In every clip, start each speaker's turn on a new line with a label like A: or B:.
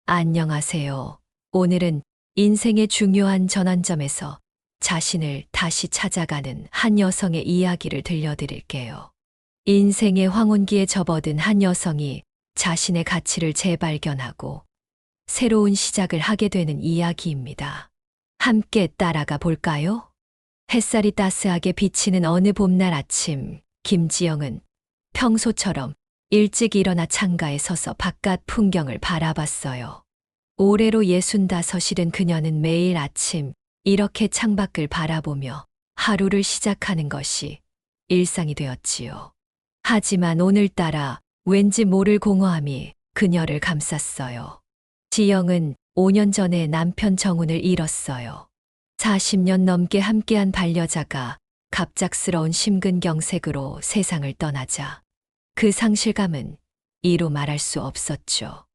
A: 안녕하세요. 오늘은 인생의 중요한 전환점에서 자신을 다시 찾아가는 한 여성의 이야기를 들려드릴게요. 인생의 황혼기에 접어든 한 여성이 자신의 가치를 재발견하고 새로운 시작을 하게 되는 이야기입니다. 함께 따라가 볼까요? 햇살이 따스하게 비치는 어느 봄날 아침, 김지영은 평소처럼 일찍 일어나 창가에 서서 바깥 풍경을 바라봤어요. 올해로 65이 된 그녀는 매일 아침 이렇게 창밖을 바라보며 하루를 시작하는 것이 일상이 되었지요. 하지만 오늘따라 왠지 모를 공허함이 그녀를 감쌌어요. 지영은 5년 전에 남편 정훈을 잃었어요. 40년 넘게 함께한 반려자가 갑작스러운 심근경색으로 세상을 떠나자 그 상실감은 이루 말할 수 없었죠.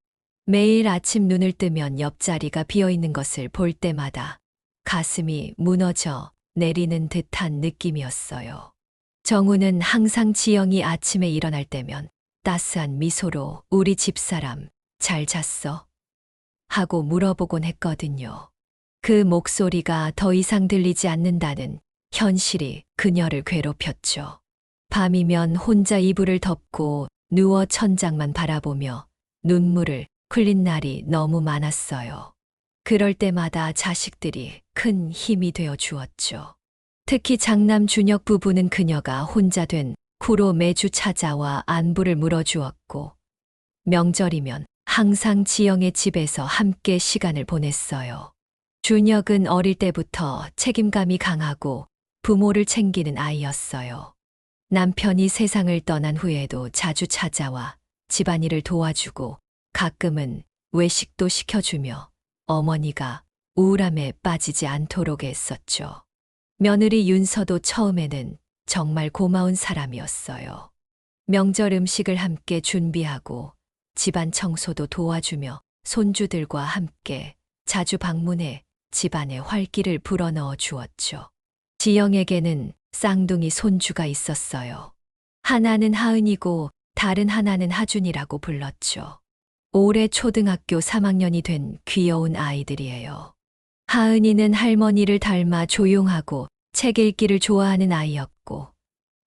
A: 매일 아침 눈을 뜨면 옆자리가 비어 있는 것을 볼 때마다 가슴이 무너져 내리는 듯한 느낌이었어요. 정우는 항상 지영이 아침에 일어날 때면 따스한 미소로 우리 집사람 잘 잤어? 하고 물어보곤 했거든요. 그 목소리가 더 이상 들리지 않는다는 현실이 그녀를 괴롭혔죠. 밤이면 혼자 이불을 덮고 누워 천장만 바라보며 눈물을 흘린 날이 너무 많았어요. 그럴 때마다 자식들이 큰 힘이 되어 주었죠. 특히 장남 준혁 부부는 그녀가 혼자 된 후로 매주 찾아와 안부를 물어주었고, 명절이면 항상 지영의 집에서 함께 시간을 보냈어요. 준혁은 어릴 때부터 책임감이 강하고 부모를 챙기는 아이였어요. 남편이 세상을 떠난 후에도 자주 찾아와 집안일을 도와주고 가끔은 외식도 시켜주며 어머니가 우울함에 빠지지 않도록 했었죠. 며느리 윤서도 처음에는 정말 고마운 사람이었어요. 명절 음식을 함께 준비하고 집안 청소도 도와주며 손주들과 함께 자주 방문해 집안에 활기를 불어넣어 주었죠. 지영에게는 쌍둥이 손주가 있었어요. 하나는 하은이고 다른 하나는 하준이라고 불렀죠. 올해 초등학교 3학년이 된 귀여운 아이들이에요. 하은이는 할머니를 닮아 조용하고 책 읽기를 좋아하는 아이였고,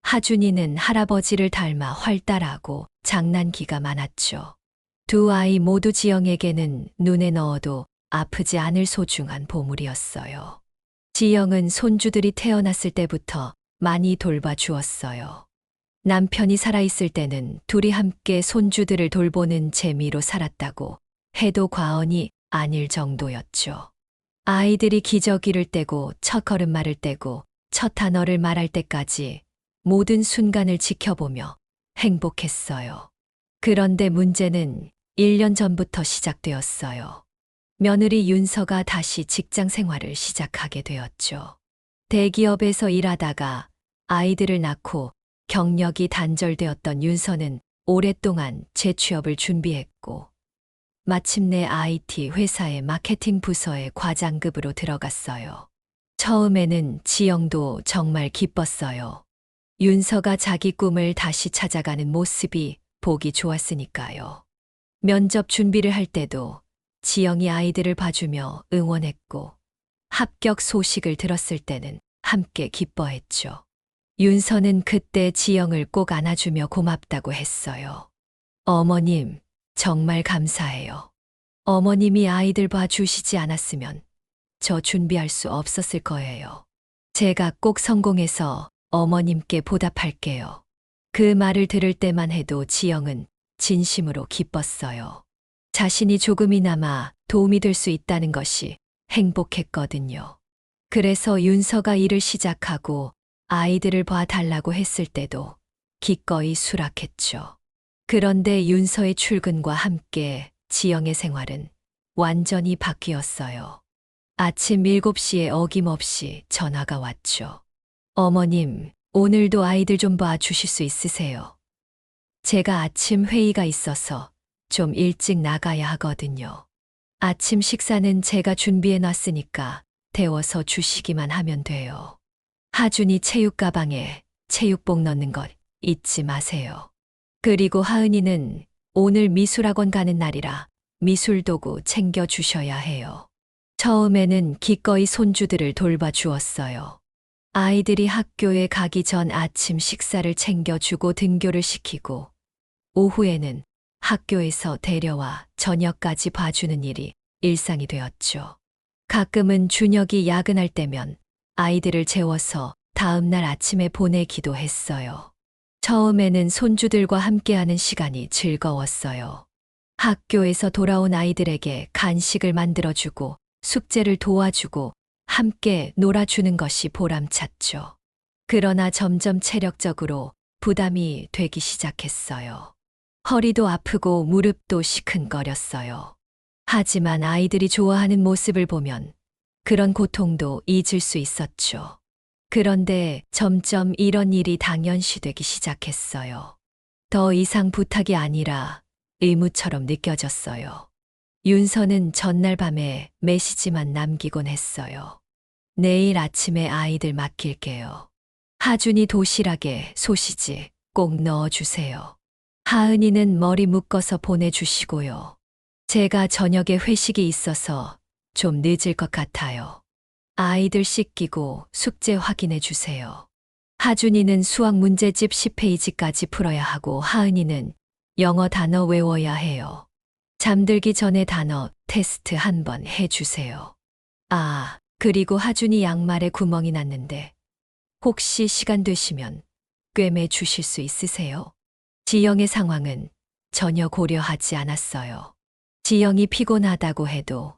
A: 하준이는 할아버지를 닮아 활달하고 장난기가 많았죠. 두 아이 모두 지영에게는 눈에 넣어도 아프지 않을 소중한 보물이었어요. 지영은 손주들이 태어났을 때부터 많이 돌봐주었어요. 남편이 살아있을 때는 둘이 함께 손주들을 돌보는 재미로 살았다고 해도 과언이 아닐 정도였죠. 아이들이 기저귀를 떼고 첫 걸음마를 떼고 첫 단어를 말할 때까지 모든 순간을 지켜보며 행복했어요. 그런데 문제는 1년 전부터 시작되었어요. 며느리 윤서가 다시 직장 생활을 시작하게 되었죠. 대기업에서 일하다가 아이들을 낳고 경력이 단절되었던 윤서는 오랫동안 재취업을 준비했고, 마침내 IT 회사의 마케팅 부서의 과장급으로 들어갔어요. 처음에는 지영도 정말 기뻤어요. 윤서가 자기 꿈을 다시 찾아가는 모습이 보기 좋았으니까요. 면접 준비를 할 때도 지영이 아이들을 봐주며 응원했고, 합격 소식을 들었을 때는 함께 기뻐했죠. 윤서는 그때 지영을 꼭 안아주며 고맙다고 했어요. 어머님, 정말 감사해요. 어머님이 아이들 봐주시지 않았으면 저 준비할 수 없었을 거예요. 제가 꼭 성공해서 어머님께 보답할게요. 그 말을 들을 때만 해도 지영은 진심으로 기뻤어요. 자신이 조금이나마 도움이 될 수 있다는 것이 행복했거든요. 그래서 윤서가 일을 시작하고 아이들을 봐달라고 했을 때도 기꺼이 수락했죠. 그런데 윤서의 출근과 함께 지영의 생활은 완전히 바뀌었어요. 아침 7시에 어김없이 전화가 왔죠. 어머님, 오늘도 아이들 좀 봐주실 수 있으세요? 제가 아침 회의가 있어서 좀 일찍 나가야 하거든요. 아침 식사는 제가 준비해 놨으니까 데워서 주시기만 하면 돼요. 하준이 체육 가방에 체육복 넣는 것 잊지 마세요. 그리고 하은이는 오늘 미술학원 가는 날이라 미술도구 챙겨주셔야 해요. 처음에는 기꺼이 손주들을 돌봐주었어요. 아이들이 학교에 가기 전 아침 식사를 챙겨주고 등교를 시키고, 오후에는 학교에서 데려와 저녁까지 봐주는 일이 일상이 되었죠. 가끔은 준혁이 야근할 때면 아이들을 재워서 다음날 아침에 보내기도 했어요. 처음에는 손주들과 함께하는 시간이 즐거웠어요. 학교에서 돌아온 아이들에게 간식을 만들어주고 숙제를 도와주고 함께 놀아주는 것이 보람찼죠. 그러나 점점 체력적으로 부담이 되기 시작했어요. 허리도 아프고 무릎도 시큰거렸어요. 하지만 아이들이 좋아하는 모습을 보면 그런 고통도 잊을 수 있었죠. 그런데 점점 이런 일이 당연시되기 시작했어요. 더 이상 부탁이 아니라 의무처럼 느껴졌어요. 윤서는 전날 밤에 메시지만 남기곤 했어요. 내일 아침에 아이들 맡길게요. 하준이 도시락에 소시지 꼭 넣어주세요. 하은이는 머리 묶어서 보내주시고요. 제가 저녁에 회식이 있어서 좀 늦을 것 같아요. 아이들 씻기고 숙제 확인해 주세요. 하준이는 수학 문제집 10페이지까지 풀어야 하고 하은이는 영어 단어 외워야 해요. 잠들기 전에 단어 테스트 한번 해주세요. 아, 그리고 하준이 양말에 구멍이 났는데 혹시 시간 되시면 꿰매 주실 수 있으세요? 지영의 상황은 전혀 고려하지 않았어요. 지영이 피곤하다고 해도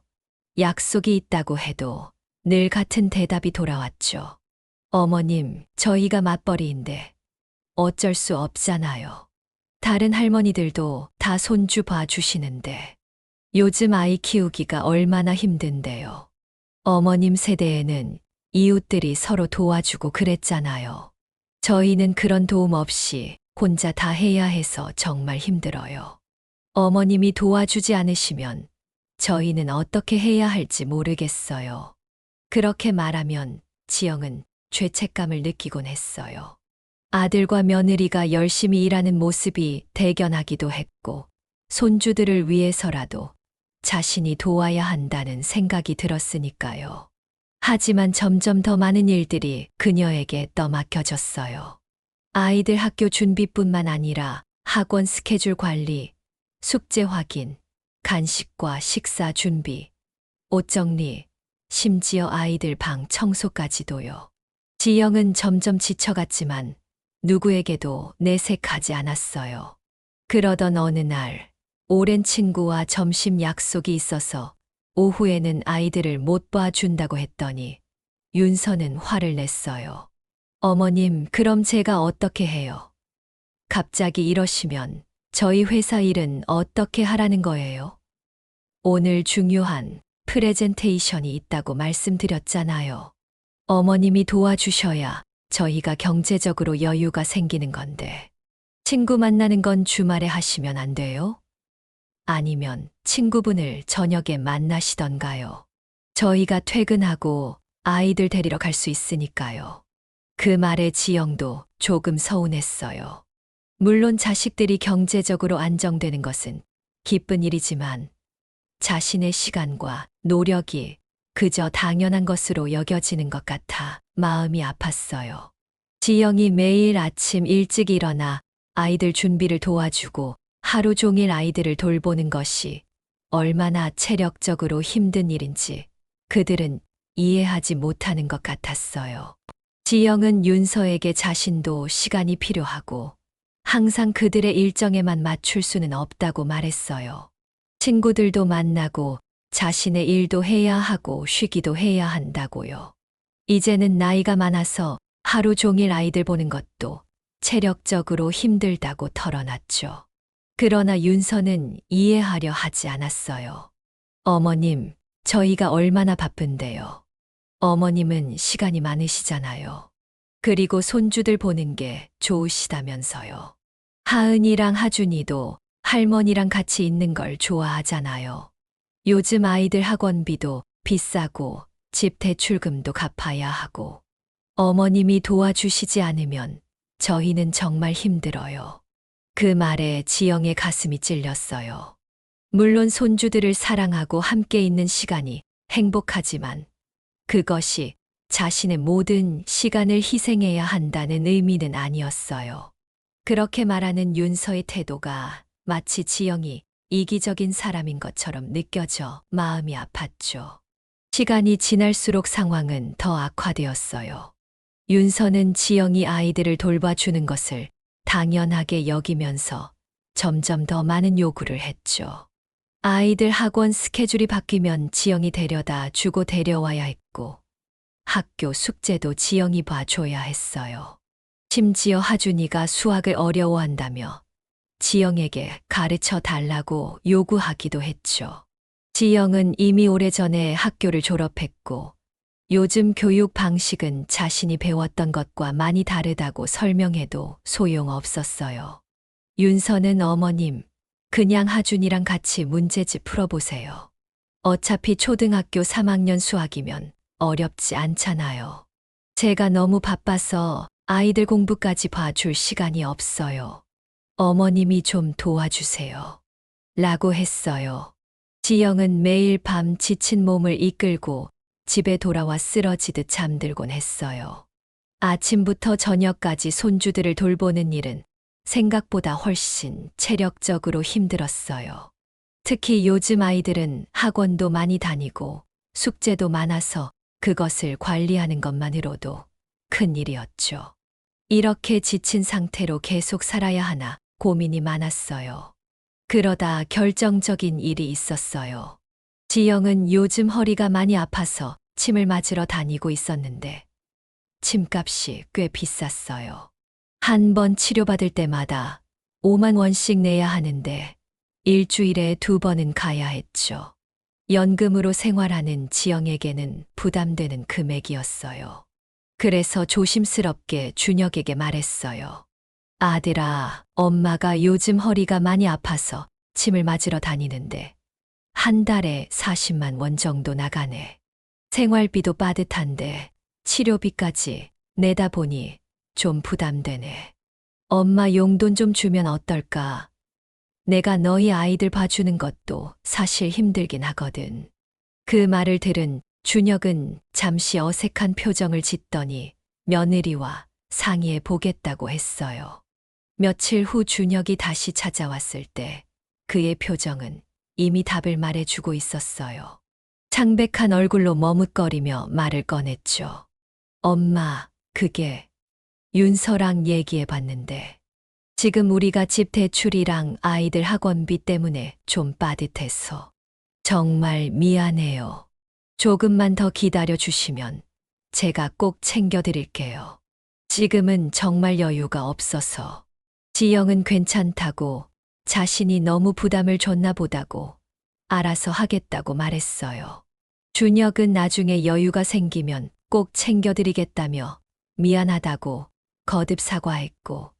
A: 약속이 있다고 해도 늘 같은 대답이 돌아왔죠. 어머님, 저희가 맞벌이인데 어쩔 수 없잖아요. 다른 할머니들도 다 손주 봐주시는데 요즘 아이 키우기가 얼마나 힘든데요. 어머님 세대에는 이웃들이 서로 도와주고 그랬잖아요. 저희는 그런 도움 없이 혼자 다 해야 해서 정말 힘들어요. 어머님이 도와주지 않으시면 저희는 어떻게 해야 할지 모르겠어요. 그렇게 말하면 지영은 죄책감을 느끼곤 했어요. 아들과 며느리가 열심히 일하는 모습이 대견하기도 했고, 손주들을 위해서라도 자신이 도와야 한다는 생각이 들었으니까요. 하지만 점점 더 많은 일들이 그녀에게 떠맡겨졌어요. 아이들 학교 준비뿐만 아니라 학원 스케줄 관리, 숙제 확인, 간식과 식사 준비, 옷 정리, 심지어 아이들 방 청소까지도요. 지영은 점점 지쳐갔지만 누구에게도 내색하지 않았어요. 그러던 어느 날, 오랜 친구와 점심 약속이 있어서 오후에는 아이들을 못 봐준다고 했더니 윤서는 화를 냈어요. 어머님, 그럼 제가 어떻게 해요? 갑자기 이러시면 저희 회사 일은 어떻게 하라는 거예요? 오늘 중요한 프레젠테이션이 있다고 말씀드렸잖아요. 어머님이 도와주셔야 저희가 경제적으로 여유가 생기는 건데. 친구 만나는 건 주말에 하시면 안 돼요? 아니면 친구분을 저녁에 만나시던가요? 저희가 퇴근하고 아이들 데리러 갈 수 있으니까요. 그 말에 지영도 조금 서운했어요. 물론 자식들이 경제적으로 안정되는 것은 기쁜 일이지만 자신의 시간과 노력이 그저 당연한 것으로 여겨지는 것 같아 마음이 아팠어요. 지영이 매일 아침 일찍 일어나 아이들 준비를 도와주고 하루 종일 아이들을 돌보는 것이 얼마나 체력적으로 힘든 일인지 그들은 이해하지 못하는 것 같았어요. 지영은 윤서에게 자신도 시간이 필요하고 항상 그들의 일정에만 맞출 수는 없다고 말했어요. 친구들도 만나고 자신의 일도 해야 하고 쉬기도 해야 한다고요. 이제는 나이가 많아서 하루 종일 아이들 보는 것도 체력적으로 힘들다고 털어놨죠. 그러나 윤서는 이해하려 하지 않았어요. 어머님, 저희가 얼마나 바쁜데요. 어머님은 시간이 많으시잖아요. 그리고 손주들 보는 게 좋으시다면서요. 하은이랑 하준이도 할머니랑 같이 있는 걸 좋아하잖아요. 요즘 아이들 학원비도 비싸고 집 대출금도 갚아야 하고 어머님이 도와주시지 않으면 저희는 정말 힘들어요. 그 말에 지영의 가슴이 찔렸어요. 물론 손주들을 사랑하고 함께 있는 시간이 행복하지만 그것이 자신의 모든 시간을 희생해야 한다는 의미는 아니었어요. 그렇게 말하는 윤서의 태도가 마치 지영이 이기적인 사람인 것처럼 느껴져 마음이 아팠죠. 시간이 지날수록 상황은 더 악화되었어요. 윤서는 지영이 아이들을 돌봐주는 것을 당연하게 여기면서 점점 더 많은 요구를 했죠. 아이들 학원 스케줄이 바뀌면 지영이 데려다 주고 데려와야 했고, 학교 숙제도 지영이 봐줘야 했어요. 심지어 하준이가 수학을 어려워한다며 지영에게 가르쳐 달라고 요구하기도 했죠. 지영은 이미 오래전에 학교를 졸업했고, 요즘 교육 방식은 자신이 배웠던 것과 많이 다르다고 설명해도 소용없었어요. 윤서는 어머님, 그냥 하준이랑 같이 문제집 풀어보세요. 어차피 초등학교 3학년 수학이면 어렵지 않잖아요. 제가 너무 바빠서 아이들 공부까지 봐줄 시간이 없어요. 어머님이 좀 도와주세요. 라고 했어요. 지영은 매일 밤 지친 몸을 이끌고 집에 돌아와 쓰러지듯 잠들곤 했어요. 아침부터 저녁까지 손주들을 돌보는 일은 생각보다 훨씬 체력적으로 힘들었어요. 특히 요즘 아이들은 학원도 많이 다니고 숙제도 많아서 그것을 관리하는 것만으로도 큰 일이었죠. 이렇게 지친 상태로 계속 살아야 하나 고민이 많았어요. 그러다 결정적인 일이 있었어요. 지영은 요즘 허리가 많이 아파서 침을 맞으러 다니고 있었는데 침값이 꽤 비쌌어요. 한 번 치료받을 때마다 5만 원씩 내야 하는데 일주일에 2번은 가야 했죠. 연금으로 생활하는 지영에게는 부담되는 금액이었어요. 그래서 조심스럽게 준혁에게 말했어요. 아들아, 엄마가 요즘 허리가 많이 아파서 침을 맞으러 다니는데 한 달에 40만 원 정도 나가네. 생활비도 빠듯한데 치료비까지 내다 보니 좀 부담되네. 엄마 용돈 좀 주면 어떨까? 내가 너희 아이들 봐주는 것도 사실 힘들긴 하거든. 그 말을 들은 준혁은 잠시 어색한 표정을 짓더니 며느리와 상의해 보겠다고 했어요. 며칠 후 준혁이 다시 찾아왔을 때 그의 표정은 이미 답을 말해주고 있었어요. 창백한 얼굴로 머뭇거리며 말을 꺼냈죠. 엄마, 그게 윤서랑 얘기해 봤는데 지금 우리가 집 대출이랑 아이들 학원비 때문에 좀 빠듯해서 정말 미안해요. 조금만 더 기다려 주시면 제가 꼭 챙겨드릴게요. 지금은 정말 여유가 없어서. 지영은 괜찮다고 자신이 너무 부담을 줬나 보다고 알아서 하겠다고 말했어요. 준혁은 나중에 여유가 생기면 꼭 챙겨드리겠다며 미안하다고 거듭 사과했고,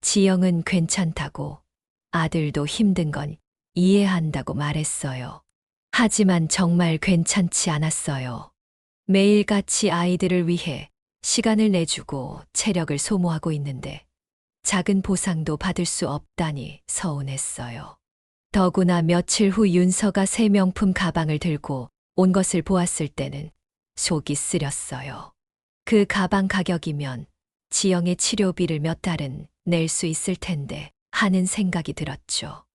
A: 지영은 괜찮다고 아들도 힘든 건 이해한다고 말했어요. 하지만 정말 괜찮지 않았어요. 매일같이 아이들을 위해 시간을 내주고 체력을 소모하고 있는데 작은 보상도 받을 수 없다니 서운했어요. 더구나 며칠 후 윤서가 새 명품 가방을 들고 온 것을 보았을 때는 속이 쓰렸어요. 그 가방 가격이면 지영의 치료비를 몇 달은 낼 수 있을 텐데 하는 생각이 들었죠.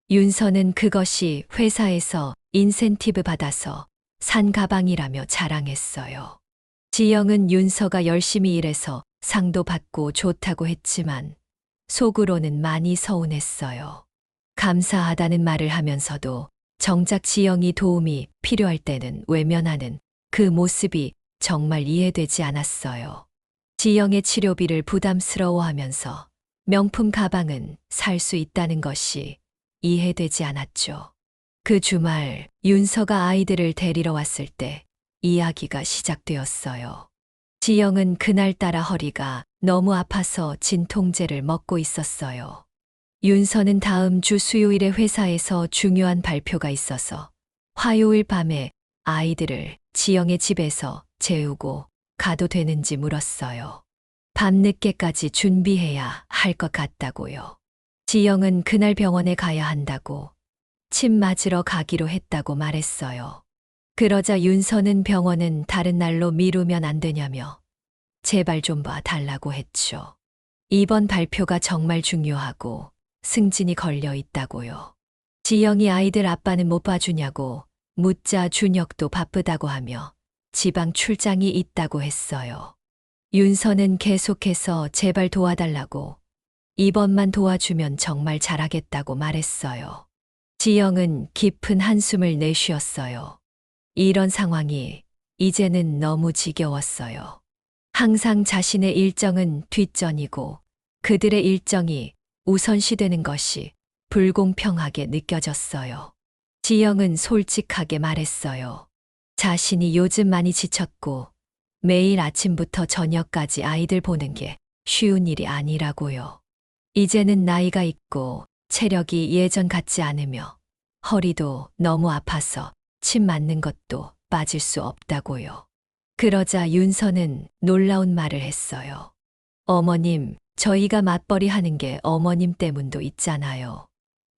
A: 윤서는 그것이 회사에서 인센티브 받아서 산 가방이라며 자랑했어요. 지영은 윤서가 열심히 일해서 상도 받고 좋다고 했지만 속으로는 많이 서운했어요. 감사하다는 말을 하면서도 정작 지영이 도움이 필요할 때는 외면하는 그 모습이 정말 이해되지 않았어요. 지영의 치료비를 부담스러워하면서 명품 가방은 살 수 있다는 것이 이해되지 않았죠. 그 주말 윤서가 아이들을 데리러 왔을 때 이야기가 시작되었어요. 지영은 그날따라 허리가 너무 아파서 진통제를 먹고 있었어요. 윤서는 다음 주 수요일에 회사에서 중요한 발표가 있어서 화요일 밤에 아이들을 지영의 집에서 재우고 가도 되는지 물었어요. 밤늦게까지 준비해야 할 것 같다고요. 지영은 그날 병원에 가야 한다고 침 맞으러 가기로 했다고 말했어요. 그러자 윤서는 병원은 다른 날로 미루면 안 되냐며 제발 좀 봐달라고 했죠. 이번 발표가 정말 중요하고 승진이 걸려 있다고요. 지영이 아이들 아빠는 못 봐주냐고 묻자 준혁도 바쁘다고 하며 지방 출장이 있다고 했어요. 윤서는 계속해서 제발 도와달라고 이번만 도와주면 정말 잘하겠다고 말했어요. 지영은 깊은 한숨을 내쉬었어요. 이런 상황이 이제는 너무 지겨웠어요. 항상 자신의 일정은 뒷전이고 그들의 일정이 우선시되는 것이 불공평하게 느껴졌어요. 지영은 솔직하게 말했어요. 자신이 요즘 많이 지쳤고 매일 아침부터 저녁까지 아이들 보는 게 쉬운 일이 아니라고요. 이제는 나이가 있고 체력이 예전 같지 않으며 허리도 너무 아파서 침 맞는 것도 빠질 수 없다고요. 그러자 윤서는 놀라운 말을 했어요. 어머님, 저희가 맞벌이 하는 게 어머님 때문도 있잖아요.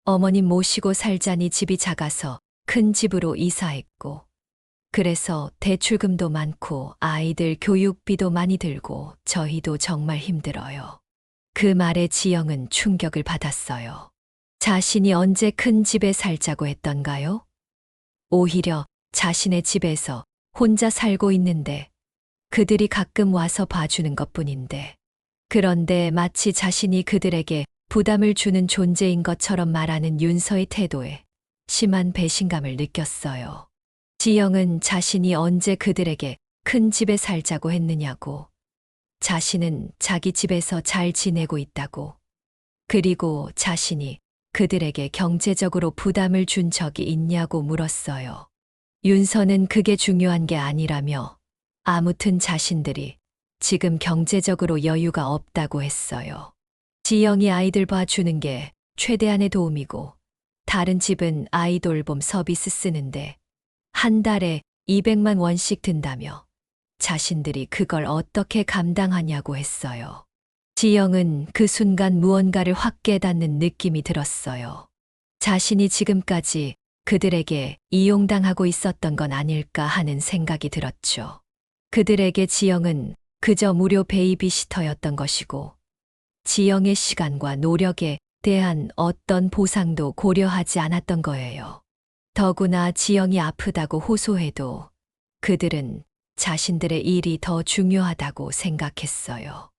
A: 어머님 모시고 살자니 집이 작아서 큰 집으로 이사했고, 그래서 대출금도 많고 아이들 교육비도 많이 들고 저희도 정말 힘들어요. 그 말에 지영은 충격을 받았어요. 자신이 언제 큰 집에 살자고 했던가요? 오히려 자신의 집에서 혼자 살고 있는데 그들이 가끔 와서 봐주는 것뿐인데, 그런데 마치 자신이 그들에게 부담을 주는 존재인 것처럼 말하는 윤서의 태도에 심한 배신감을 느꼈어요. 지영은 자신이 언제 그들에게 큰 집에 살자고 했느냐고, 자신은 자기 집에서 잘 지내고 있다고, 그리고 자신이 그들에게 경제적으로 부담을 준 적이 있냐고 물었어요. 윤서는 그게 중요한 게 아니라며 아무튼 자신들이 지금 경제적으로 여유가 없다고 했어요. 지영이 아이들 봐주는 게 최대한의 도움이고 다른 집은 아이 돌봄 서비스 쓰는데 한 달에 200만 원씩 든다며 자신들이 그걸 어떻게 감당하냐고 했어요. 지영은 그 순간 무언가를 확 깨닫는 느낌이 들었어요. 자신이 지금까지 그들에게 이용당하고 있었던 건 아닐까 하는 생각이 들었죠. 그들에게 지영은 그저 무료 베이비시터였던 것이고 지영의 시간과 노력에 대한 어떤 보상도 고려하지 않았던 거예요. 더구나 지영이 아프다고 호소해도 그들은 자신들의 일이 더 중요하다고 생각했어요.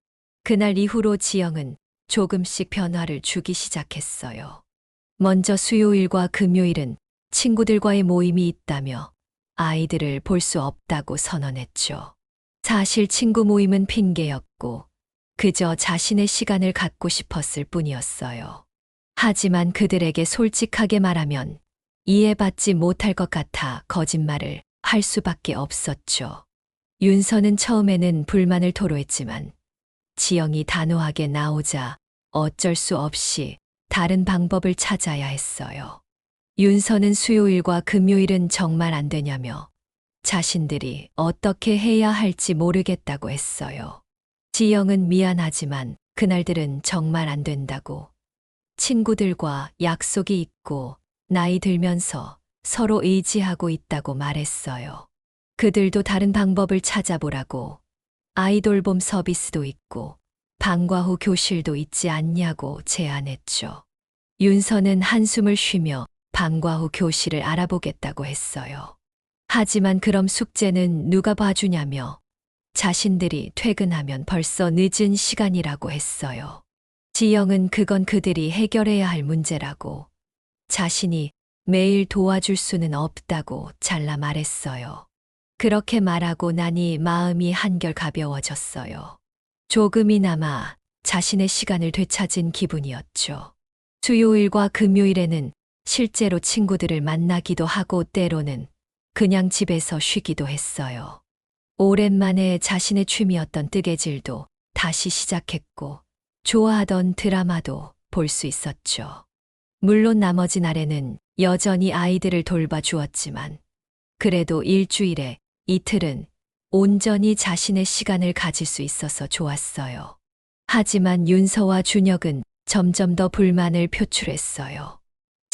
A: 그날 이후로 지영은 조금씩 변화를 주기 시작했어요. 먼저 수요일과 금요일은 친구들과의 모임이 있다며 아이들을 볼 수 없다고 선언했죠. 사실 친구 모임은 핑계였고 그저 자신의 시간을 갖고 싶었을 뿐이었어요. 하지만 그들에게 솔직하게 말하면 이해받지 못할 것 같아 거짓말을 할 수밖에 없었죠. 윤서는 처음에는 불만을 토로했지만 지영이 단호하게 나오자 어쩔 수 없이 다른 방법을 찾아야 했어요. 윤서는 수요일과 금요일은 정말 안 되냐며 자신들이 어떻게 해야 할지 모르겠다고 했어요. 지영은 미안하지만 그날들은 정말 안 된다고, 친구들과 약속이 있고 나이 들면서 서로 의지하고 있다고 말했어요. 그들도 다른 방법을 찾아보라고, 아이돌봄 서비스도 있고 방과 후 교실도 있지 않냐고 제안했죠. 윤서는 한숨을 쉬며 방과 후 교실을 알아보겠다고 했어요. 하지만 그럼 숙제는 누가 봐주냐며 자신들이 퇴근하면 벌써 늦은 시간이라고 했어요. 지영은 그건 그들이 해결해야 할 문제라고, 자신이 매일 도와줄 수는 없다고 잘라 말했어요. 그렇게 말하고 나니 마음이 한결 가벼워졌어요. 조금이나마 자신의 시간을 되찾은 기분이었죠. 수요일과 금요일에는 실제로 친구들을 만나기도 하고 때로는 그냥 집에서 쉬기도 했어요. 오랜만에 자신의 취미였던 뜨개질도 다시 시작했고 좋아하던 드라마도 볼 수 있었죠. 물론 나머지 날에는 여전히 아이들을 돌봐주었지만 그래도 일주일에 이틀은 온전히 자신의 시간을 가질 수 있어서 좋았어요. 하지만 윤서와 준혁은 점점 더 불만을 표출했어요.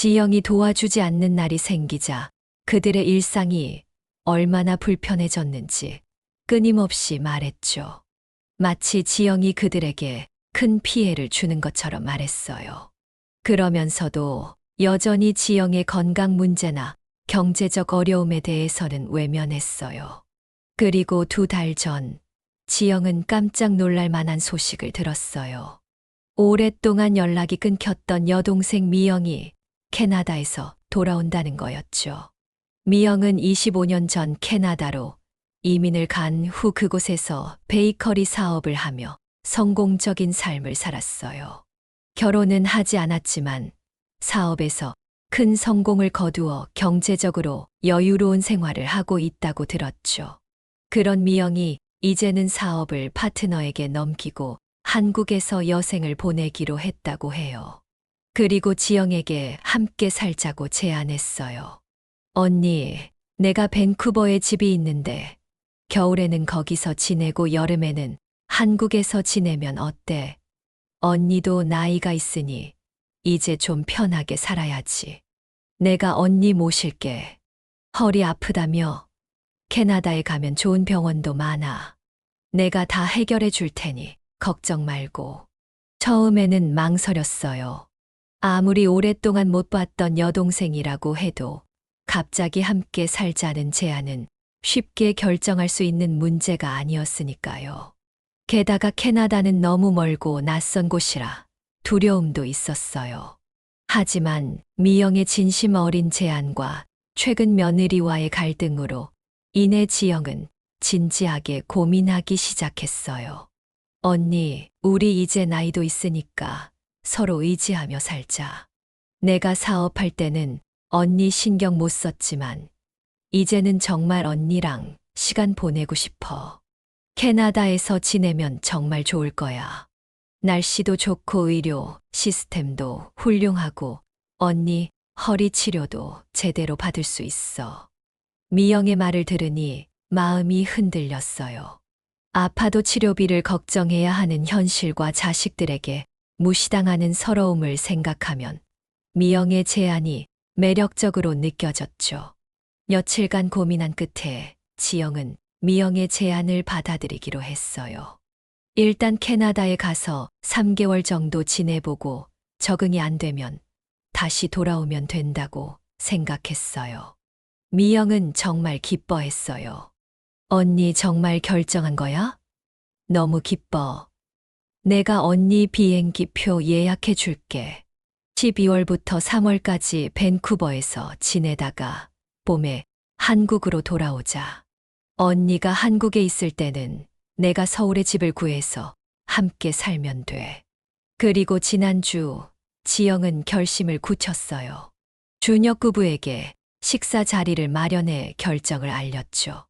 A: 지영이 도와주지 않는 날이 생기자 그들의 일상이 얼마나 불편해졌는지 끊임없이 말했죠. 마치 지영이 그들에게 큰 피해를 주는 것처럼 말했어요. 그러면서도 여전히 지영의 건강 문제나 경제적 어려움에 대해서는 외면했어요. 그리고 2달 전, 지영은 깜짝 놀랄 만한 소식을 들었어요. 오랫동안 연락이 끊겼던 여동생 미영이 캐나다에서 돌아온다는 거였죠. 미영은 25년 전 캐나다로 이민을 간 후 그곳에서 베이커리 사업을 하며 성공적인 삶을 살았어요. 결혼은 하지 않았지만 사업에서 큰 성공을 거두어 경제적으로 여유로운 생활을 하고 있다고 들었죠. 그런 미영이 이제는 사업을 파트너에게 넘기고 한국에서 여생을 보내기로 했다고 해요. 그리고 지영에게 함께 살자고 제안했어요. 언니, 내가 밴쿠버에 집이 있는데 겨울에는 거기서 지내고 여름에는 한국에서 지내면 어때? 언니도 나이가 있으니 이제 좀 편하게 살아야지. 내가 언니 모실게. 허리 아프다며? 캐나다에 가면 좋은 병원도 많아. 내가 다 해결해 줄 테니 걱정 말고. 처음에는 망설였어요. 아무리 오랫동안 못 봤던 여동생이라고 해도 갑자기 함께 살자는 제안은 쉽게 결정할 수 있는 문제가 아니었으니까요. 게다가 캐나다는 너무 멀고 낯선 곳이라 두려움도 있었어요. 하지만 미영의 진심 어린 제안과 최근 며느리와의 갈등으로 이내 지영은 진지하게 고민하기 시작했어요. 언니, 우리 이제 나이도 있으니까 서로 의지하며 살자. 내가 사업할 때는 언니 신경 못 썼지만 이제는 정말 언니랑 시간 보내고 싶어. 캐나다에서 지내면 정말 좋을 거야. 날씨도 좋고 의료 시스템도 훌륭하고 언니 허리 치료도 제대로 받을 수 있어. 미영의 말을 들으니 마음이 흔들렸어요. 아파도 치료비를 걱정해야 하는 현실과 자식들에게 무시당하는 서러움을 생각하면 미영의 제안이 매력적으로 느껴졌죠. 며칠간 고민한 끝에 지영은 미영의 제안을 받아들이기로 했어요. 일단 캐나다에 가서 3개월 정도 지내보고 적응이 안 되면 다시 돌아오면 된다고 생각했어요. 미영은 정말 기뻐했어요. 언니 정말 결정한 거야? 너무 기뻐. 내가 언니 비행기 표 예약해 줄게. 12월부터 3월까지 밴쿠버에서 지내다가 봄에 한국으로 돌아오자. 언니가 한국에 있을 때는 내가 서울에 집을 구해서 함께 살면 돼. 그리고 지난주 지영은 결심을 굳혔어요. 준혁 부부에게 식사 자리를 마련해 결정을 알렸죠.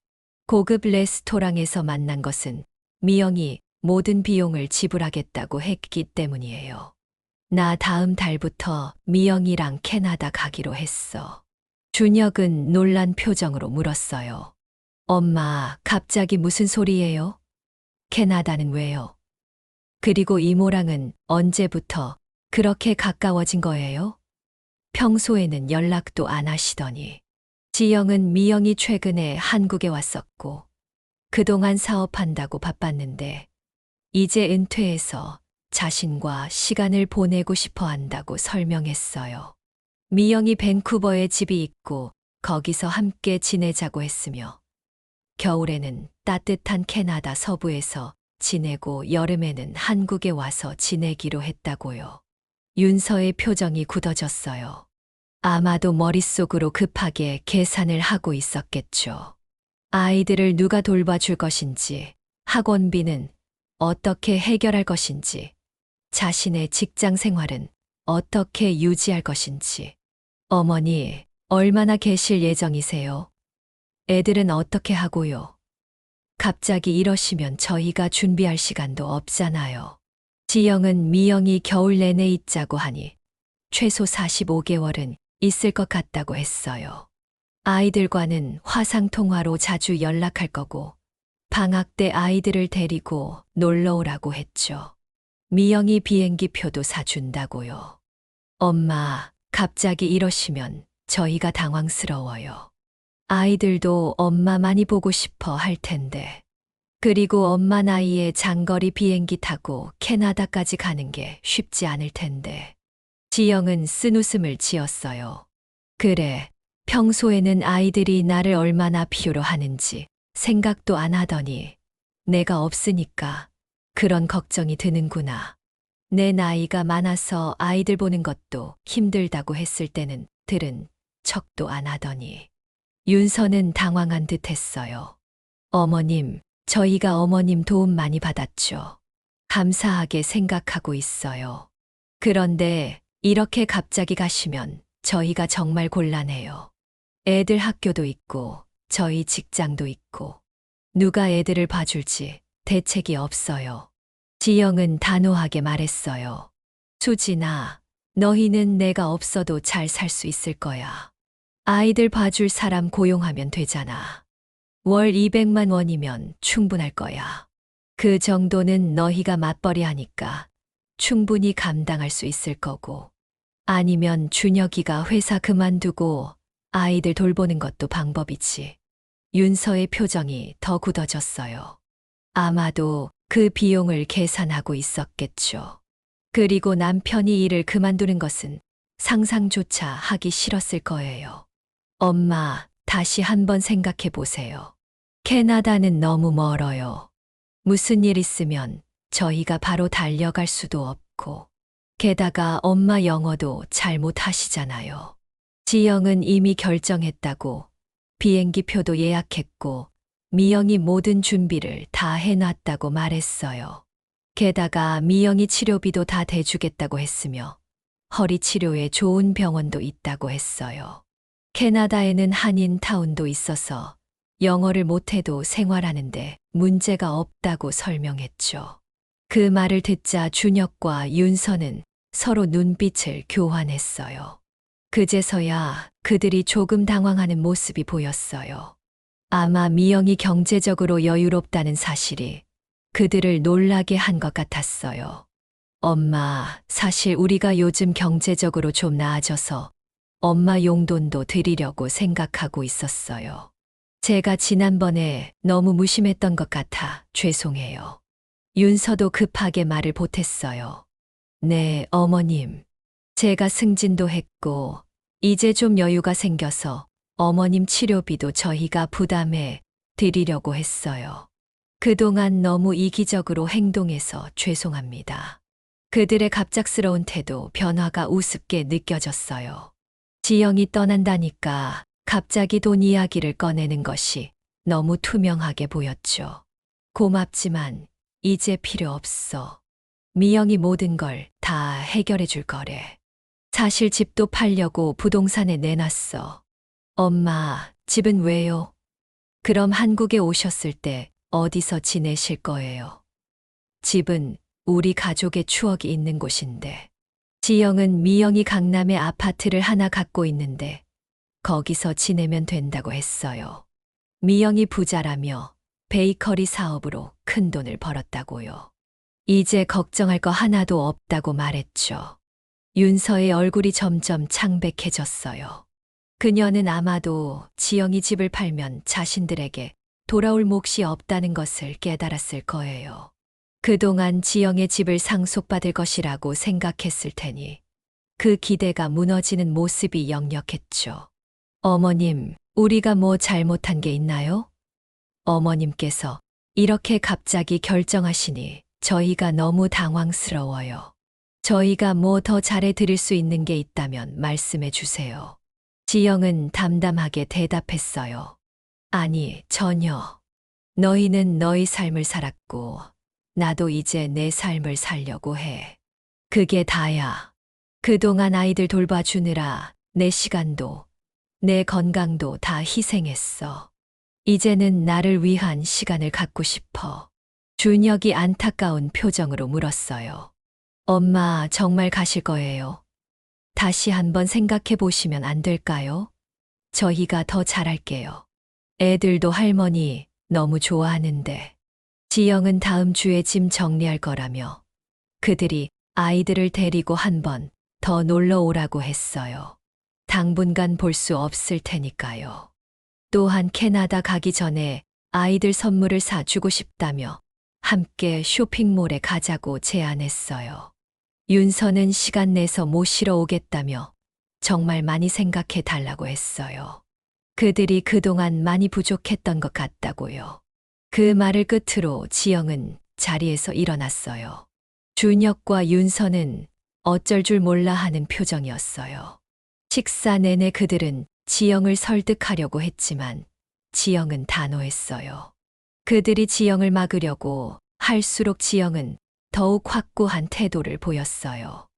A: 고급 레스토랑에서 만난 것은 미영이 모든 비용을 지불하겠다고 했기 때문이에요. 나 다음 달부터 미영이랑 캐나다 가기로 했어. 준혁은 놀란 표정으로 물었어요. 엄마, 갑자기 무슨 소리예요? 캐나다는 왜요? 그리고 이모랑은 언제부터 그렇게 가까워진 거예요? 평소에는 연락도 안 하시더니. 지영은 미영이 최근에 한국에 왔었고 그동안 사업한다고 바빴는데 이제 은퇴해서 자신과 시간을 보내고 싶어 한다고 설명했어요. 미영이 밴쿠버에 집이 있고 거기서 함께 지내자고 했으며 겨울에는 따뜻한 캐나다 서부에서 지내고 여름에는 한국에 와서 지내기로 했다고요. 윤서의 표정이 굳어졌어요. 아마도 머릿속으로 급하게 계산을 하고 있었겠죠. 아이들을 누가 돌봐줄 것인지, 학원비는 어떻게 해결할 것인지, 자신의 직장 생활은 어떻게 유지할 것인지. 어머니, 얼마나 계실 예정이세요? 애들은 어떻게 하고요? 갑자기 이러시면 저희가 준비할 시간도 없잖아요. 지영은 미영이 겨울 내내 있자고 하니 최소 45개월은 있을 것 같다고 했어요. 아이들과는 화상통화로 자주 연락할 거고 방학 때 아이들을 데리고 놀러 오라고 했죠. 미영이 비행기 표도 사준다고요. 엄마, 갑자기 이러시면 저희가 당황스러워요. 아이들도 엄마 많이 보고 싶어 할 텐데. 그리고 엄마 나이에 장거리 비행기 타고 캐나다까지 가는 게 쉽지 않을 텐데. 지영은 쓴웃음을 지었어요. 그래, 평소에는 아이들이 나를 얼마나 필요로 하는지 생각도 안 하더니 내가 없으니까 그런 걱정이 드는구나. 내 나이가 많아서 아이들 보는 것도 힘들다고 했을 때는 들은 척도 안 하더니. 윤서는 당황한 듯 했어요. 어머님, 저희가 어머님 도움 많이 받았죠. 감사하게 생각하고 있어요. 그런데 이렇게 갑자기 가시면 저희가 정말 곤란해요. 애들 학교도 있고 저희 직장도 있고 누가 애들을 봐줄지 대책이 없어요. 지영은 단호하게 말했어요. 수진아, 너희는 내가 없어도 잘 살 수 있을 거야. 아이들 봐줄 사람 고용하면 되잖아. 월 200만 원이면 충분할 거야. 그 정도는 너희가 맞벌이 하니까 충분히 감당할 수 있을 거고. 아니면 준혁이가 회사 그만두고 아이들 돌보는 것도 방법이지. 윤서의 표정이 더 굳어졌어요. 아마도 그 비용을 계산하고 있었겠죠. 그리고 남편이 일을 그만두는 것은 상상조차 하기 싫었을 거예요. 엄마, 다시 한번 생각해 보세요. 캐나다는 너무 멀어요. 무슨 일 있으면 저희가 바로 달려갈 수도 없고. 게다가 엄마 영어도 잘 못하시잖아요. 지영은 이미 결정했다고 비행기 표도 예약했고 미영이 모든 준비를 다 해놨다고 말했어요. 게다가 미영이 치료비도 다 대주겠다고 했으며 허리 치료에 좋은 병원도 있다고 했어요. 캐나다에는 한인타운도 있어서 영어를 못해도 생활하는데 문제가 없다고 설명했죠. 그 말을 듣자 준혁과 윤서는 서로 눈빛을 교환했어요. 그제서야 그들이 조금 당황하는 모습이 보였어요. 아마 미영이 경제적으로 여유롭다는 사실이 그들을 놀라게 한 것 같았어요. 엄마, 사실 우리가 요즘 경제적으로 좀 나아져서 엄마 용돈도 드리려고 생각하고 있었어요. 제가 지난번에 너무 무심했던 것 같아 죄송해요. 윤서도 급하게 말을 보탰어요. 네, 어머님. 제가 승진도 했고 이제 좀 여유가 생겨서 어머님 치료비도 저희가 부담해 드리려고 했어요. 그동안 너무 이기적으로 행동해서 죄송합니다. 그들의 갑작스러운 태도 변화가 우습게 느껴졌어요. 지영이 떠난다니까 갑자기 돈 이야기를 꺼내는 것이 너무 투명하게 보였죠. 고맙지만 이제 필요 없어. 미영이 모든 걸 다 해결해 줄 거래. 사실 집도 팔려고 부동산에 내놨어. 엄마, 집은 왜요? 그럼 한국에 오셨을 때 어디서 지내실 거예요? 집은 우리 가족의 추억이 있는 곳인데. 지영은 미영이 강남에 아파트를 하나 갖고 있는데 거기서 지내면 된다고 했어요. 미영이 부자라며 베이커리 사업으로 큰 돈을 벌었다고요. 이제 걱정할 거 하나도 없다고 말했죠. 윤서의 얼굴이 점점 창백해졌어요. 그녀는 아마도 지영이 집을 팔면 자신들에게 돌아올 몫이 없다는 것을 깨달았을 거예요. 그동안 지영의 집을 상속받을 것이라고 생각했을 테니 그 기대가 무너지는 모습이 역력했죠. 어머님, 우리가 뭐 잘못한 게 있나요? 어머님께서 이렇게 갑자기 결정하시니 저희가 너무 당황스러워요. 저희가 뭐 더 잘해 드릴 수 있는 게 있다면 말씀해 주세요. 지영은 담담하게 대답했어요. 아니, 전혀. 너희는 너희 삶을 살았고 나도 이제 내 삶을 살려고 해. 그게 다야. 그동안 아이들 돌봐주느라 내 시간도 내 건강도 다 희생했어. 이제는 나를 위한 시간을 갖고 싶어. 준혁이 안타까운 표정으로 물었어요. 엄마, 정말 가실 거예요? 다시 한번 생각해 보시면 안 될까요? 저희가 더 잘할게요. 애들도 할머니 너무 좋아하는데. 지영은 다음 주에 짐 정리할 거라며 그들이 아이들을 데리고 한번 더 놀러 오라고 했어요. 당분간 볼 수 없을 테니까요. 또한 캐나다 가기 전에 아이들 선물을 사주고 싶다며 함께 쇼핑몰에 가자고 제안했어요. 윤서는 시간 내서 모시러 오겠다며 정말 많이 생각해 달라고 했어요. 그들이 그동안 많이 부족했던 것 같다고요. 그 말을 끝으로 지영은 자리에서 일어났어요. 준혁과 윤서는 어쩔 줄 몰라 하는 표정이었어요. 식사 내내 그들은 지영을 설득하려고 했지만 지영은 단호했어요. 그들이 지영을 막으려고 할수록 지영은 더욱 확고한 태도를 보였어요.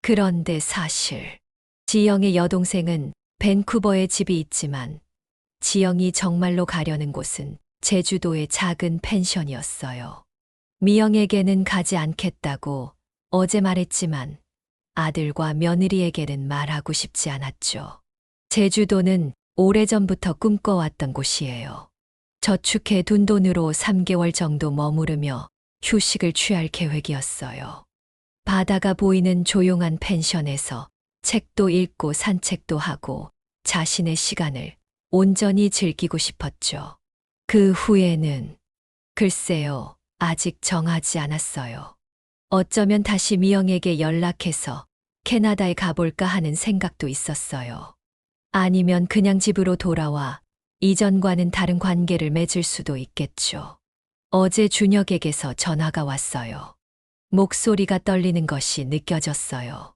A: 그런데 사실 지영의 여동생은 밴쿠버에 집이 있지만 지영이 정말로 가려는 곳은 제주도의 작은 펜션이었어요. 미영에게는 가지 않겠다고 어제 말했지만 아들과 며느리에게는 말하고 싶지 않았죠. 제주도는 오래전부터 꿈꿔왔던 곳이에요. 저축해 둔 돈으로 3개월 정도 머무르며 휴식을 취할 계획이었어요. 바다가 보이는 조용한 펜션에서 책도 읽고 산책도 하고 자신의 시간을 온전히 즐기고 싶었죠. 그 후에는 글쎄요, 아직 정하지 않았어요. 어쩌면 다시 미영에게 연락해서 캐나다에 가볼까 하는 생각도 있었어요. 아니면 그냥 집으로 돌아와 이전과는 다른 관계를 맺을 수도 있겠죠. 어제 준혁에게서 전화가 왔어요. 목소리가 떨리는 것이 느껴졌어요.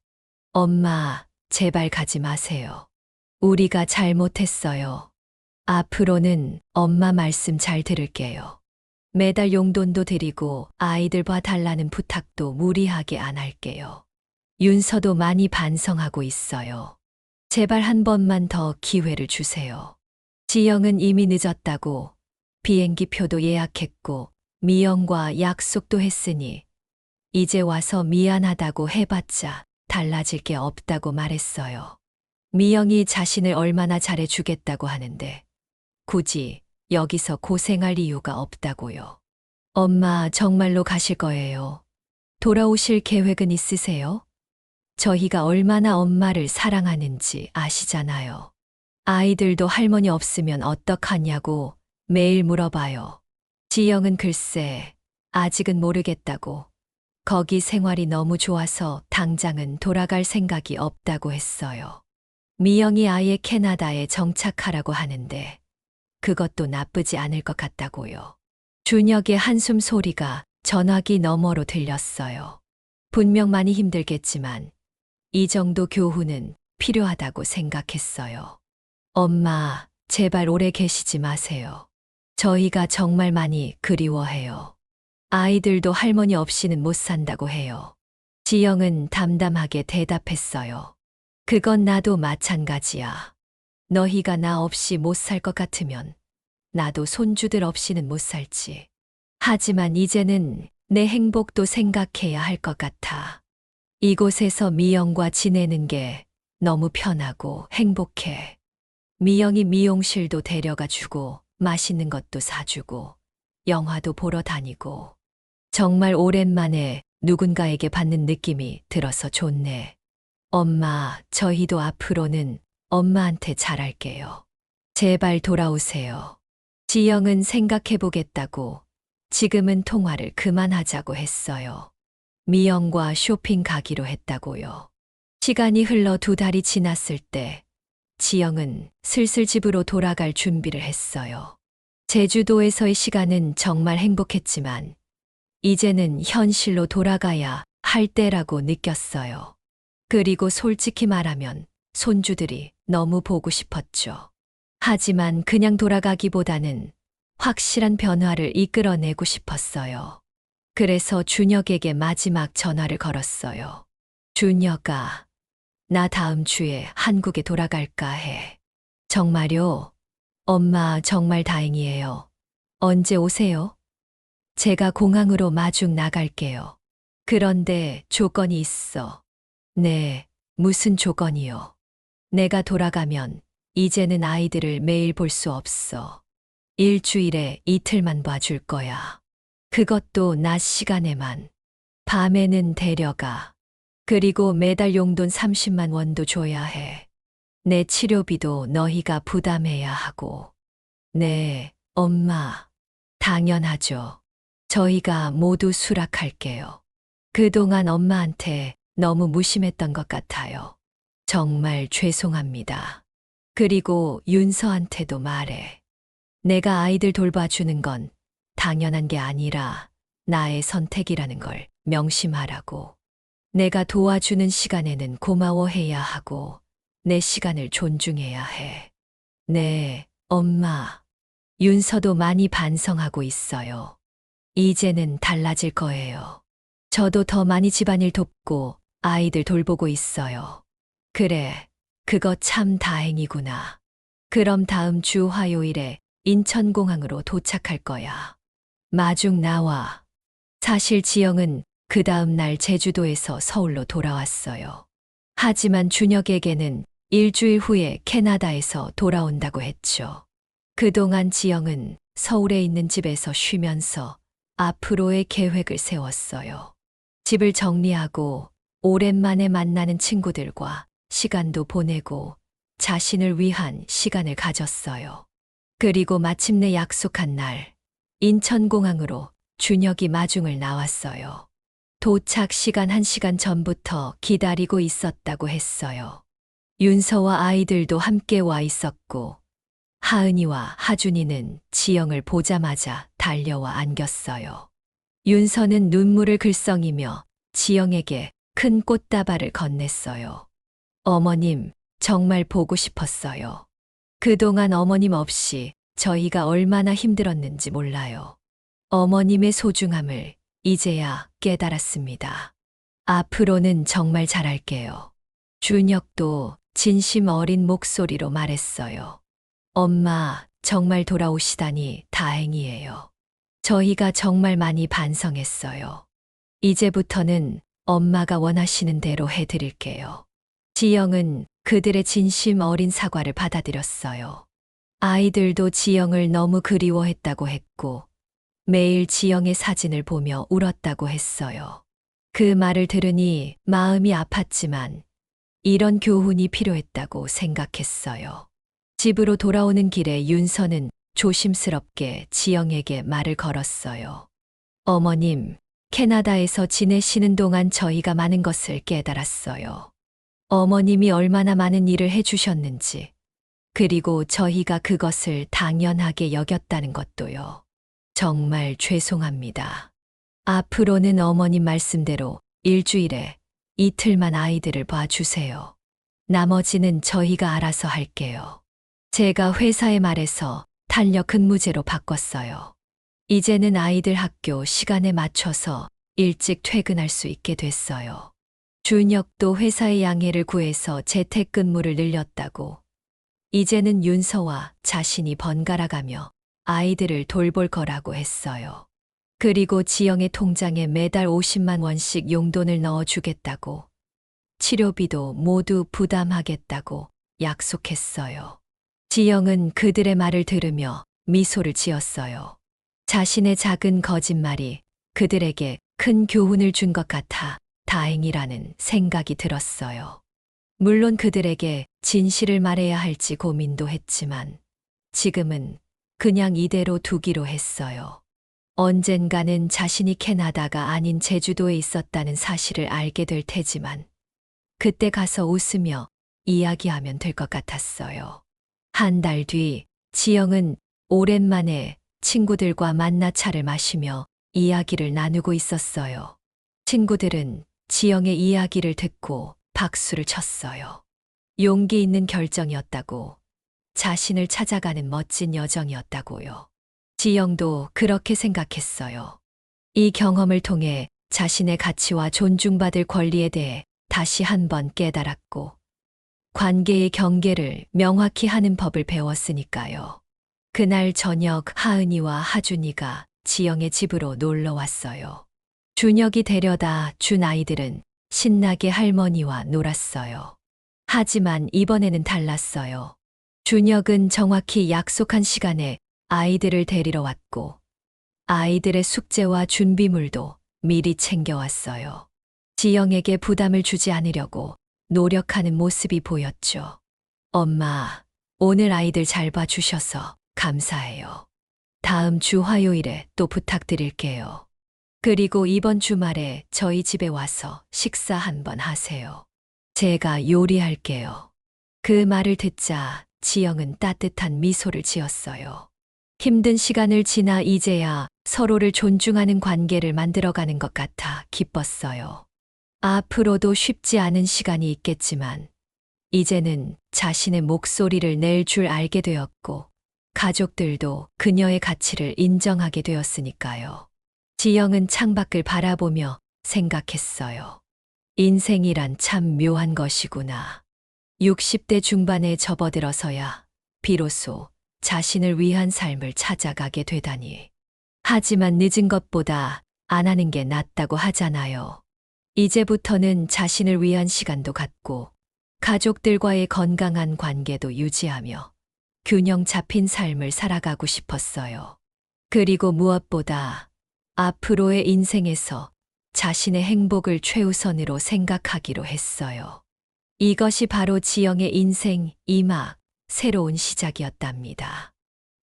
A: 엄마, 제발 가지 마세요. 우리가 잘못했어요. 앞으로는 엄마 말씀 잘 들을게요. 매달 용돈도 드리고 아이들 봐달라는 부탁도 무리하게 안 할게요. 윤서도 많이 반성하고 있어요. 제발 한 번만 더 기회를 주세요. 지영은 이미 늦었다고 비행기 표도 예약했고 미영과 약속도 했으니 이제 와서 미안하다고 해봤자 달라질 게 없다고 말했어요. 미영이 자신을 얼마나 잘해주겠다고 하는데 굳이 여기서 고생할 이유가 없다고요. 엄마 정말로 가실 거예요. 돌아오실 계획은 있으세요? 저희가 얼마나 엄마를 사랑하는지 아시잖아요. 아이들도 할머니 없으면 어떡하냐고 매일 물어봐요. 지영은 글쎄, 아직은 모르겠다고. 거기 생활이 너무 좋아서 당장은 돌아갈 생각이 없다고 했어요. 미영이 아예 캐나다에 정착하라고 하는데 그것도 나쁘지 않을 것 같다고요. 준혁의 한숨 소리가 전화기 너머로 들렸어요. 분명 많이 힘들겠지만 이 정도 교훈은 필요하다고 생각했어요. 엄마, 제발 오래 계시지 마세요. 저희가 정말 많이 그리워해요. 아이들도 할머니 없이는 못 산다고 해요. 지영은 담담하게 대답했어요. 그건 나도 마찬가지야. 너희가 나 없이 못 살 것 같으면 나도 손주들 없이는 못 살지. 하지만 이제는 내 행복도 생각해야 할 것 같아. 이곳에서 미영과 지내는 게 너무 편하고 행복해. 미영이 미용실도 데려가 주고 맛있는 것도 사주고 영화도 보러 다니고 정말 오랜만에 누군가에게 받는 느낌이 들어서 좋네. 엄마, 저희도 앞으로는 엄마한테 잘할게요. 제발 돌아오세요. 지영은 생각해보겠다고 지금은 통화를 그만하자고 했어요. 미영과 쇼핑 가기로 했다고요. 시간이 흘러 2달이 지났을 때 지영은 슬슬 집으로 돌아갈 준비를 했어요. 제주도에서의 시간은 정말 행복했지만 이제는 현실로 돌아가야 할 때라고 느꼈어요. 그리고 솔직히 말하면 손주들이 너무 보고 싶었죠. 하지만 그냥 돌아가기보다는 확실한 변화를 이끌어내고 싶었어요. 그래서 준혁에게 마지막 전화를 걸었어요. 준혁아, 나 다음 주에 한국에 돌아갈까 해. 정말요? 엄마 정말 다행이에요. 언제 오세요? 제가 공항으로 마중 나갈게요. 그런데 조건이 있어. 네, 무슨 조건이요? 내가 돌아가면 이제는 아이들을 매일 볼 수 없어. 일주일에 이틀만 봐줄 거야. 그것도 낮 시간에만. 밤에는 데려가. 그리고 매달 용돈 30만 원도 줘야 해. 내 치료비도 너희가 부담해야 하고. 네, 엄마. 당연하죠. 저희가 모두 수락할게요. 그동안 엄마한테 너무 무심했던 것 같아요. 정말 죄송합니다. 그리고 윤서한테도 말해. 내가 아이들 돌봐주는 건 당연한 게 아니라 나의 선택이라는 걸 명심하라고. 내가 도와주는 시간에는 고마워해야 하고 내 시간을 존중해야 해. 네, 엄마. 윤서도 많이 반성하고 있어요. 이제는 달라질 거예요. 저도 더 많이 집안일 돕고 아이들 돌보고 있어요. 그래, 그거 참 다행이구나. 그럼 다음 주 화요일에 인천공항으로 도착할 거야. 마중 나와. 사실 지영은 그 다음 날 제주도에서 서울로 돌아왔어요. 하지만 준혁에게는 일주일 후에 캐나다에서 돌아온다고 했죠. 그동안 지영은 서울에 있는 집에서 쉬면서 앞으로의 계획을 세웠어요. 집을 정리하고 오랜만에 만나는 친구들과 시간도 보내고 자신을 위한 시간을 가졌어요. 그리고 마침내 약속한 날, 인천공항으로 준혁이 마중을 나왔어요. 도착 시간 1시간 전부터 기다리고 있었다고 했어요. 윤서와 아이들도 함께 와 있었고, 하은이와 하준이는 지영을 보자마자 달려와 안겼어요. 윤서는 눈물을 글썽이며 지영에게 큰 꽃다발을 건넸어요. 어머님, 정말 보고 싶었어요. 그동안 어머님 없이 저희가 얼마나 힘들었는지 몰라요. 어머님의 소중함을 이제야 깨달았습니다. 앞으로는 정말 잘할게요. 준혁도 진심 어린 목소리로 말했어요. 엄마, 정말 돌아오시다니 다행이에요. 저희가 정말 많이 반성했어요. 이제부터는 엄마가 원하시는 대로 해드릴게요. 지영은 그들의 진심 어린 사과를 받아들였어요. 아이들도 지영을 너무 그리워했다고 했고, 매일 지영의 사진을 보며 울었다고 했어요. 그 말을 들으니 마음이 아팠지만 이런 교훈이 필요했다고 생각했어요. 집으로 돌아오는 길에 윤서는 조심스럽게 지영에게 말을 걸었어요. 어머님, 캐나다에서 지내시는 동안 저희가 많은 것을 깨달았어요. 어머님이 얼마나 많은 일을 해주셨는지, 그리고 저희가 그것을 당연하게 여겼다는 것도요. 정말 죄송합니다. 앞으로는 어머님 말씀대로 일주일에 이틀만 아이들을 봐주세요. 나머지는 저희가 알아서 할게요. 제가 회사에 말해서 탄력 근무제로 바꿨어요. 이제는 아이들 학교 시간에 맞춰서 일찍 퇴근할 수 있게 됐어요. 준혁도 회사의 양해를 구해서 재택근무를 늘렸다고. 이제는 윤서와 자신이 번갈아가며 아이들을 돌볼 거라고 했어요. 그리고 지영의 통장에 매달 50만 원씩 용돈을 넣어주겠다고. 치료비도 모두 부담하겠다고 약속했어요. 지영은 그들의 말을 들으며 미소를 지었어요. 자신의 작은 거짓말이 그들에게 큰 교훈을 준 것 같아 다행이라는 생각이 들었어요. 물론 그들에게 진실을 말해야 할지 고민도 했지만 지금은 그냥 이대로 두기로 했어요. 언젠가는 자신이 캐나다가 아닌 제주도에 있었다는 사실을 알게 될 테지만 그때 가서 웃으며 이야기하면 될 것 같았어요. 한 달 뒤 지영은 오랜만에 친구들과 만나 차를 마시며 이야기를 나누고 있었어요. 친구들은 지영의 이야기를 듣고 박수를 쳤어요. 용기 있는 결정이었다고, 자신을 찾아가는 멋진 여정이었다고요. 지영도 그렇게 생각했어요. 이 경험을 통해 자신의 가치와 존중받을 권리에 대해 다시 한번 깨달았고, 관계의 경계를 명확히 하는 법을 배웠으니까요. 그날 저녁 하은이와 하준이가 지영의 집으로 놀러 왔어요. 준혁이 데려다 준 아이들은 신나게 할머니와 놀았어요. 하지만 이번에는 달랐어요. 준혁은 정확히 약속한 시간에 아이들을 데리러 왔고, 아이들의 숙제와 준비물도 미리 챙겨왔어요. 지영에게 부담을 주지 않으려고 노력하는 모습이 보였죠. 엄마, 오늘 아이들 잘 봐주셔서 감사해요. 다음 주 화요일에 또 부탁드릴게요. 그리고 이번 주말에 저희 집에 와서 식사 한번 하세요. 제가 요리할게요. 그 말을 듣자 지영은 따뜻한 미소를 지었어요. 힘든 시간을 지나 이제야 서로를 존중하는 관계를 만들어가는 것 같아 기뻤어요. 앞으로도 쉽지 않은 시간이 있겠지만, 이제는 자신의 목소리를 낼 줄 알게 되었고, 가족들도 그녀의 가치를 인정하게 되었으니까요. 지영은 창밖을 바라보며 생각했어요. 인생이란 참 묘한 것이구나. 60대 중반에 접어들어서야 비로소 자신을 위한 삶을 찾아가게 되다니. 하지만 늦은 것보다 안 하는 게 낫다고 하잖아요. 이제부터는 자신을 위한 시간도 갖고 가족들과의 건강한 관계도 유지하며 균형 잡힌 삶을 살아가고 싶었어요. 그리고 무엇보다 앞으로의 인생에서 자신의 행복을 최우선으로 생각하기로 했어요. 이것이 바로 지영의 인생 2막 새로운 시작이었답니다.